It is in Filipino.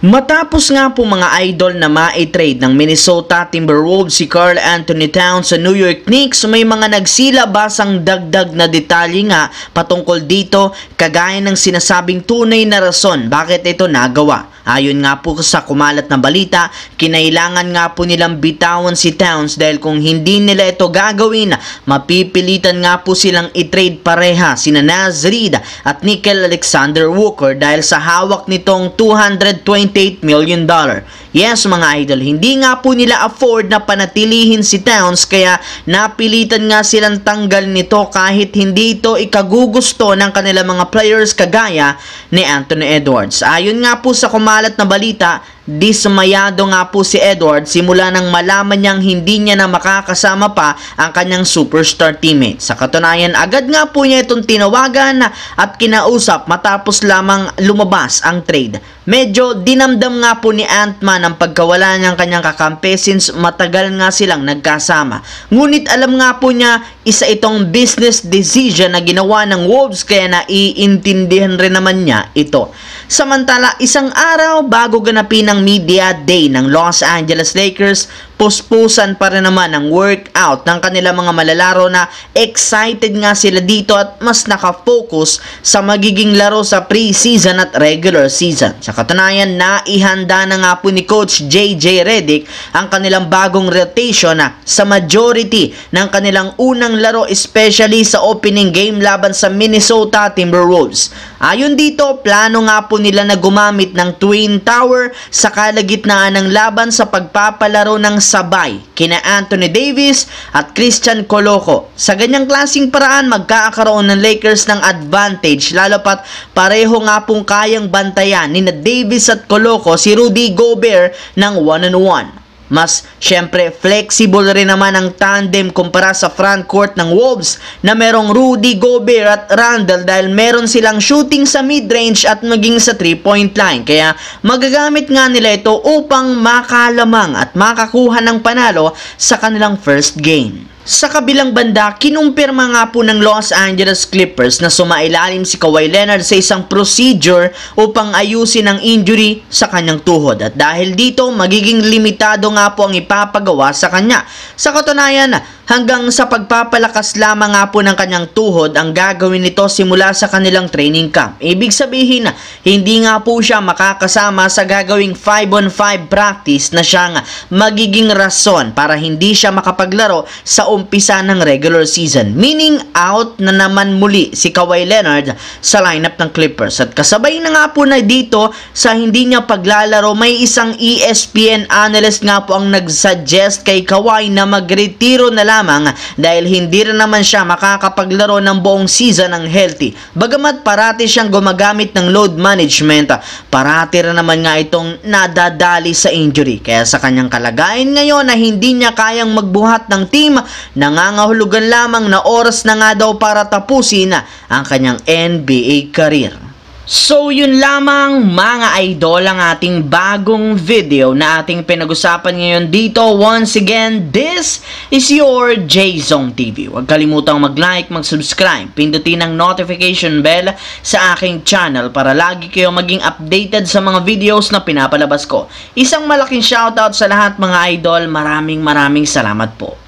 Matapos nga po mga idol na ma-trade ng Minnesota Timberwolves si Karl-Anthony Towns sa New York Knicks, may mga nagsilabasang dagdag na detalye nga patungkol dito, kagaya ng sinasabing tunay na rason bakit ito nagawa. Ayon nga po sa kumalat na balita, kinailangan nga po nilang bitawan si Towns dahil kung hindi nila ito gagawin, mapipilitan nga po silang i-trade pareha sina Naz Reid at Nickeil Alexander-Walker dahil sa hawak nitong $228 million. Yes mga idol, hindi nga po nila afford na panatilihin si Towns kaya napilitan nga silang tanggal nito kahit hindi ito ikagugusto ng kanilang mga players kagaya ni Anthony Edwards. Ayon nga po sa kumalat na balita, dismayado nga po si Edwards simula nang malaman niyang hindi niya na makakasama pa ang kanyang superstar teammate. Sa katunayan, agad nga po niya itong tinawagan at kinausap matapos lamang lumabas ang trade. Medyo dinamdam nga po ni Ant-Man ang pagkawala ng kanyang kakampi since matagal nga silang nagkasama. Ngunit alam nga po niya isa itong business decision na ginawa ng Wolves kaya naiintindihan rin naman niya ito. Samantala, isang araw bago ganapin ang media day ng Los Angeles Lakers, puspusan pa rin naman ang workout ng kanilang mga malalaro na excited nga sila dito at mas nakafocus sa magiging laro sa preseason at regular season. Sa katunayan, naihanda na nga po ni Coach JJ Redick ang kanilang bagong rotation sa majority ng kanilang unang laro, especially sa opening game laban sa Minnesota Timberwolves. Ayon dito, plano nga po nila na gumamit ng Twin Tower sa kalagitnaan ng laban sa pagpapalaro ng sabay kina Anthony Davis at Christian Coloco. Sa ganyang klaseng paraan, magkakaroon ng Lakers ng advantage lalo pat pareho nga pong kayang bantayan ni Davis at Coloco si Rudy Gobert ng one-on-one. Mas syempre flexible rin naman ang tandem kumpara sa frontcourt ng Wolves na merong Rudy Gobert at Randle dahil meron silang shooting sa mid-range at maging sa 3-point line. Kaya magagamit nga nila ito upang makalamang at makakuha ng panalo sa kanilang first game. Sa kabilang banda, kinumpirma nga po ng Los Angeles Clippers na sumailalim si Kawhi Leonard sa isang procedure upang ayusin ang injury sa kanyang tuhod. At dahil dito, magiging limitado nga po ang ipapagawa sa kanya. Sa katunayan, hanggang sa pagpapalakas lamang nga po ng kanyang tuhod ang gagawin nito simula sa kanilang training camp. Ibig sabihin, hindi nga po siya makakasama sa gagawing 5-on-5 practice na siyang magiging rason para hindi siya makapaglaro sa umpisa ng regular season. Meaning, out na naman muli si Kawhi Leonard sa lineup ng Clippers. At kasabay na nga po na dito sa hindi niya paglalaro, may isang ESPN analyst nga po ang nagsuggest kay Kawhi na magretiro na lamang dahil hindi rin naman siya makakapaglaro ng buong season ng healthy. Bagamat parati siyang gumagamit ng load management, parati rin naman nga itong nadadali sa injury. Kaya sa kanyang kalagayan ngayon na hindi niya kayang magbuhat ng team, nangangahulugan lamang na oras na nga daw para tapusin ang kanyang NBA career. So yun lamang mga idol ang ating bagong video na ating pinag-usapan ngayon dito. Once again, this is your Jzong TV. Huwag kalimutang mag-like, mag-subscribe, pindutin ang notification bell sa aking channel para lagi kayo maging updated sa mga videos na pinapalabas ko. Isang malaking shoutout sa lahat mga idol. Maraming salamat po.